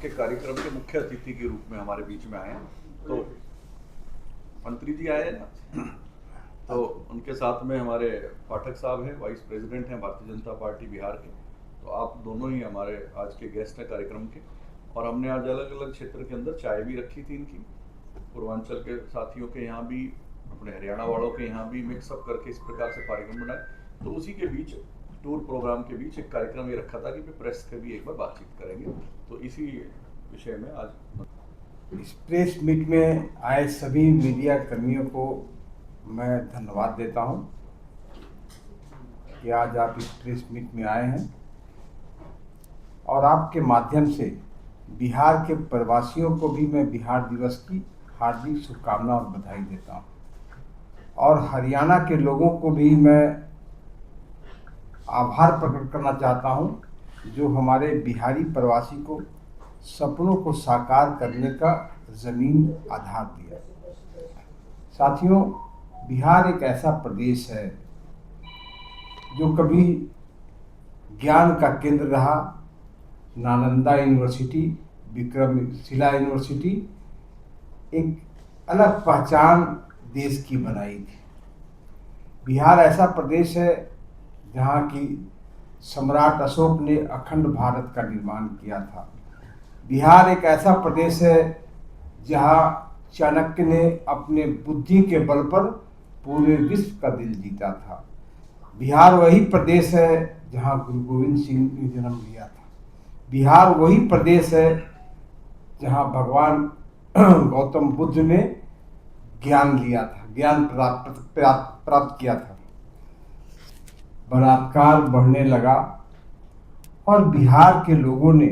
के कार्यक्रम के मुख्य अतिथि के रूप में हमारे बीच में आए हैं। तो मंत्री जी आए ना, तो उनके साथ में हमारे पाठक साहब हैं, वाइस प्रेसिडेंट हैं भारतीय जनता पार्टी बिहार के। तो आप दोनों ही हमारे आज के गेस्ट हैं कार्यक्रम के। और हमने आज अलग अलग क्षेत्र के अंदर चाय भी रखी थी इनकी, पूर्वांचल के साथियों के यहाँ भी, अपने हरियाणा वालों के यहाँ भी मिक्सअप करके इस प्रकार से कार्यक्रम बनाए। तो उसी के बीच टूर प्रोग्राम के बीच एक कार्यक्रम ये रखा था कि प्रेस से भी एक बार बातचीत करेंगे। तो इसी विषय में आज इस प्रेस मीट में आए सभी मीडिया कर्मियों को मैं धन्यवाद देता हूं कि आज आप इस प्रेस मीट में आए हैं और आपके माध्यम से बिहार के प्रवासियों को भी मैं बिहार दिवस की हार्दिक शुभकामनाएं और बधाई देता हूं। और हरियाणा के लोगों को भी मैं आभार प्रकट करना चाहता हूं जो हमारे बिहारी प्रवासी को सपनों को साकार करने का ज़मीन आधार दिया। साथियों, बिहार एक ऐसा प्रदेश है जो कभी ज्ञान का केंद्र रहा। नालंदा यूनिवर्सिटी, विक्रमशिला यूनिवर्सिटी एक अलग पहचान देश की बनाई थी। बिहार ऐसा प्रदेश है जहाँ की सम्राट अशोक ने अखंड भारत का निर्माण किया था। बिहार एक ऐसा प्रदेश है जहाँ चाणक्य ने अपने बुद्धि के बल पर पूरे विश्व का दिल जीता था। बिहार वही प्रदेश है जहाँ गुरु गोविंद सिंह ने जन्म लिया था। बिहार वही प्रदेश है जहाँ भगवान गौतम बुद्ध ने ज्ञान लिया था, ज्ञान प्राप्त किया था। बलात्कार बढ़ने लगा और बिहार के लोगों ने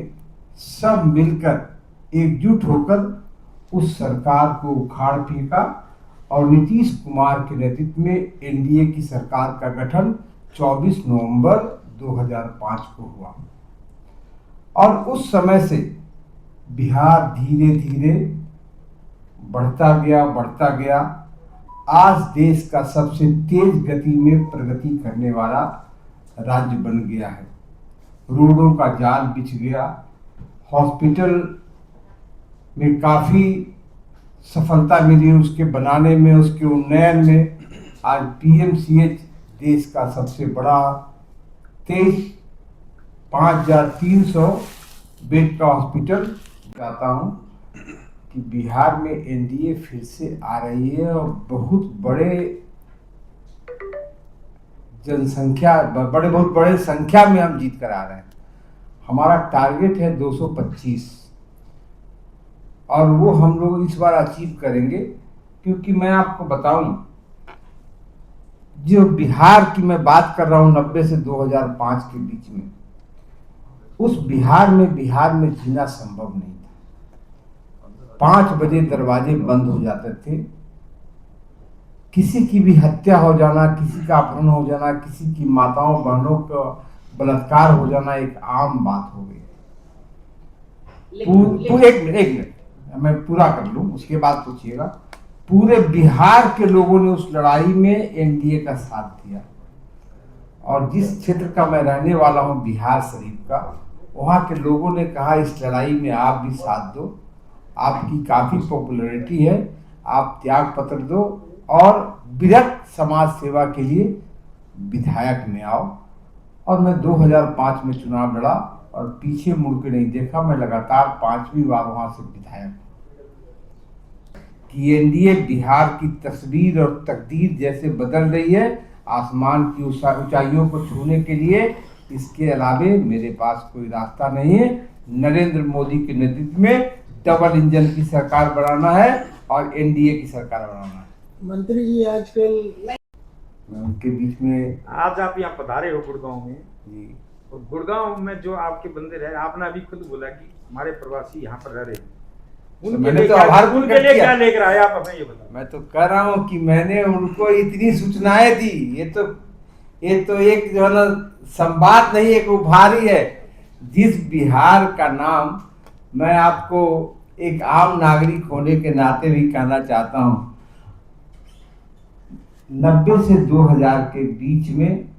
सब मिलकर एकजुट होकर उस सरकार को उखाड़ फेंका और नीतीश कुमार के नेतृत्व में एनडीए की सरकार का गठन 24 नवंबर 2005 को हुआ। और उस समय से बिहार धीरे धीरे बढ़ता गया। आज देश का सबसे तेज गति में प्रगति करने वाला राज्य बन गया है। रोडों का जाल बिछ गया, हॉस्पिटल में काफ़ी सफलता मिली उसके बनाने में, उसके उन्नयन में। आज पीएमसीएच देश का सबसे बड़ा 5300 बेड का हॉस्पिटल। कहता हूँ कि बिहार में एनडीए फिर से आ रही है और बहुत बड़े संख्या में हम जीत कर आ रहे हैं। हमारा टारगेट है 225 और वो हम लोग इस बार अचीव करेंगे। क्योंकि मैं आपको बताऊं, जो बिहार की मैं बात कर रहा हूं 90 से 2005 के बीच में, उस बिहार में जीना संभव नहीं था। 5 बजे दरवाजे बंद हो जाते थे। किसी की भी हत्या हो जाना, किसी का अपहरण हो जाना, किसी की माताओं बहनों का बलात्कार हो जाना एक आम बात हो गई। एक मिनट मैं पूरा कर लूं, उसके बाद पूछिएगा। पूरे बिहार के लोगों ने उस लड़ाई में एनडीए का साथ दिया। और जिस क्षेत्र का मैं रहने वाला हूं, बिहार शरीफ का, वहां के लोगों ने कहा इस लड़ाई में आप भी साथ दो, आपकी काफ़ी पॉपुलैरिटी है, आप त्याग पत्र दो और विरक्त समाज सेवा के लिए विधायक में आओ। और मैं 2005 में चुनाव लड़ा और पीछे मुड़ के नहीं देखा। मैं लगातार 5वीं बार वहां से विधायक। कि एनडीए बिहार की तस्वीर और तकदीर जैसे बदल रही है आसमान की ऊंचाइयों को छूने के लिए, इसके अलावे मेरे पास कोई रास्ता नहीं है। नरेंद्र मोदी के नेतृत्व में डबल इंजन की सरकार बनाना है और एनडीए की सरकार बनाना है। मंत्री जी, आजकल मैं उनके बीच में, आज आप यहाँ पधारे हो गुड़गांव में जी, और गुड़गांव में जो आपके बंदे रहे, आपने अभी खुद बोला कि हमारे प्रवासी यहाँ पर रह रहे हैं, उनके लिए क्या लेकर आए आप हमें ये बताओ। मैं तो कह रहा हूँ कि मैंने उनको इतनी सूचनाएं दी। ये तो एक जो है ना संवाद नहीं, एक उभारी है। जिस बिहार का नाम मैं आपको एक आम नागरिक होने के नाते भी कहना चाहता हूँ, 90 से 2000 के बीच में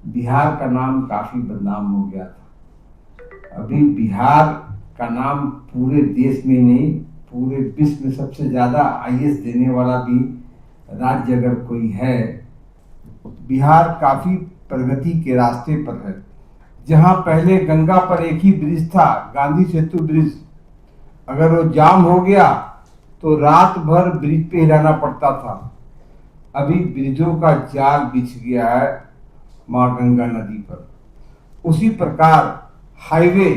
बिहार का नाम काफी बदनाम हो गया था। अभी बिहार का नाम पूरे देश में नहीं पूरे विश्व में सबसे ज़्यादा आईएएस देने वाला भी राज्य अगर कोई है, बिहार काफ़ी प्रगति के रास्ते पर है। जहां पहले गंगा पर एक ही ब्रिज था, गांधी सेतु ब्रिज, अगर वो जाम हो गया तो रात भर ब्रिज पे हिलाना पड़ता था। अभी ब्रिजों का जाल बिछ गया है माँ गंगा नदी पर। उसी प्रकार हाईवे,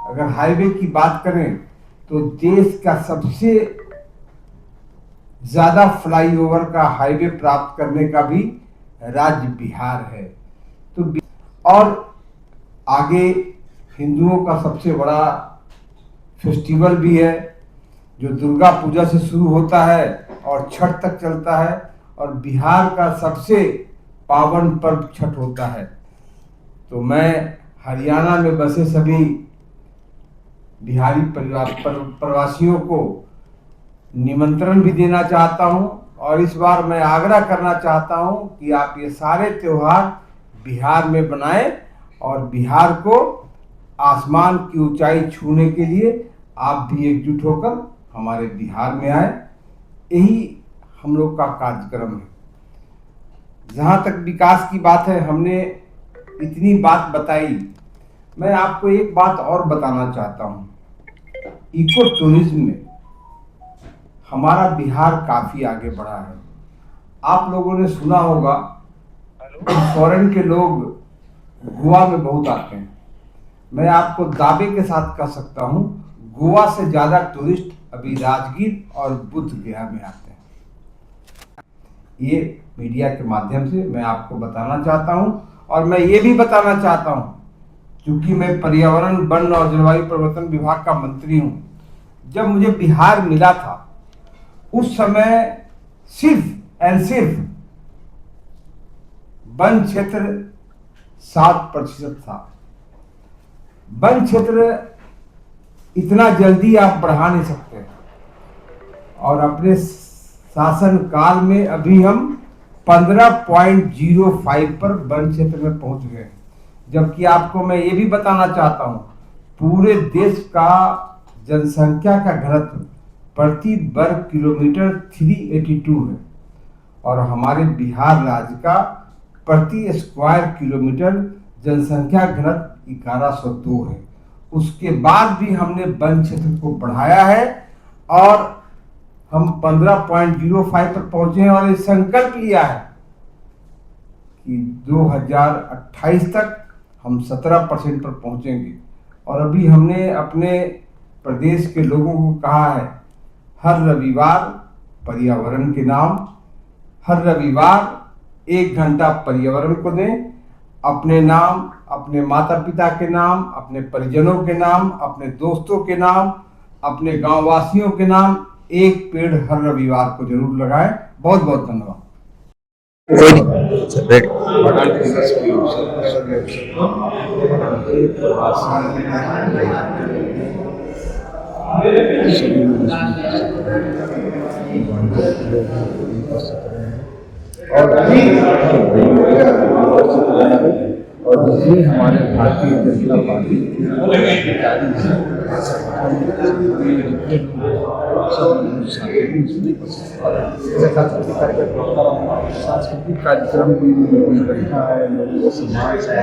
अगर हाईवे की बात करें तो देश का सबसे ज्यादा फ्लाईओवर का हाईवे प्राप्त करने का भी राज्य बिहार है। तो और आगे हिंदुओं का सबसे बड़ा फेस्टिवल भी है जो दुर्गा पूजा से शुरू होता है और छठ तक चलता है, और बिहार का सबसे पावन पर्व छठ होता है। तो मैं हरियाणा में बसे सभी बिहारी प्रवासियों को निमंत्रण भी देना चाहता हूं, और इस बार मैं आग्रह करना चाहता हूं कि आप ये सारे त्योहार बिहार में बनाएं और बिहार को आसमान की ऊंचाई छूने के लिए आप भी एकजुट होकर हमारे बिहार में आए। यही हम लोग का कार्यक्रम है। जहाँ तक विकास की बात है, हमने इतनी बात बताई, मैं आपको एक बात और बताना चाहता हूँ। इको टूरिज्म में हमारा बिहार काफ़ी आगे बढ़ा है। आप लोगों ने सुना होगा फॉरेन के लोग गोवा में बहुत आते हैं। मैं आपको दावे के साथ कह सकता हूँ गोवा से ज़्यादा टूरिस्ट अभी राजगीर और बुद्ध गया में आते हैं। ये मीडिया के माध्यम से मैं आपको बताना चाहता हूँ, और मैं ये भी बताना चाहता हूँ क्योंकि मैं पर्यावरण, वन और जलवायु परिवर्तन विभाग का मंत्री हूँ। जब मुझे बिहार मिला था उस समय सिर्फ एंड सिर्फ वन क्षेत्र 7% था। वन क्षेत्र इतना जल्दी आप बढ़ा नहीं सकते, और अपने शासन काल में अभी हम 15.05 पर वन क्षेत्र में पहुंच गए। जबकि आपको मैं ये भी बताना चाहता हूं पूरे देश का जनसंख्या का घनत्व प्रति वर्ग किलोमीटर 382 है, और हमारे बिहार राज्य का प्रति स्क्वायर किलोमीटर जनसंख्या घनत्व 1102 है। उसके बाद भी हमने वन क्षेत्र को बढ़ाया है और हम 15.05 पर पहुंचे हैं, और ये संकल्प लिया है कि 2028 तक हम 17% पर पहुंचेंगे। और अभी हमने अपने प्रदेश के लोगों को कहा है, हर रविवार पर्यावरण के नाम, हर रविवार 1 घंटा पर्यावरण को दें, अपने नाम, अपने माता पिता के नाम, अपने परिजनों के नाम, अपने दोस्तों के नाम, अपने गांव वासियों के नाम 1 पेड़ हर रविवार को जरूर लगाएं। बहुत बहुत धन्यवाद। पढ़ाई दिवस के अवसर और जितने हमारे भारतीय जनता पार्टी सांस्कृतिक कार्यक्रम भी रखा है, लोगों को समाज से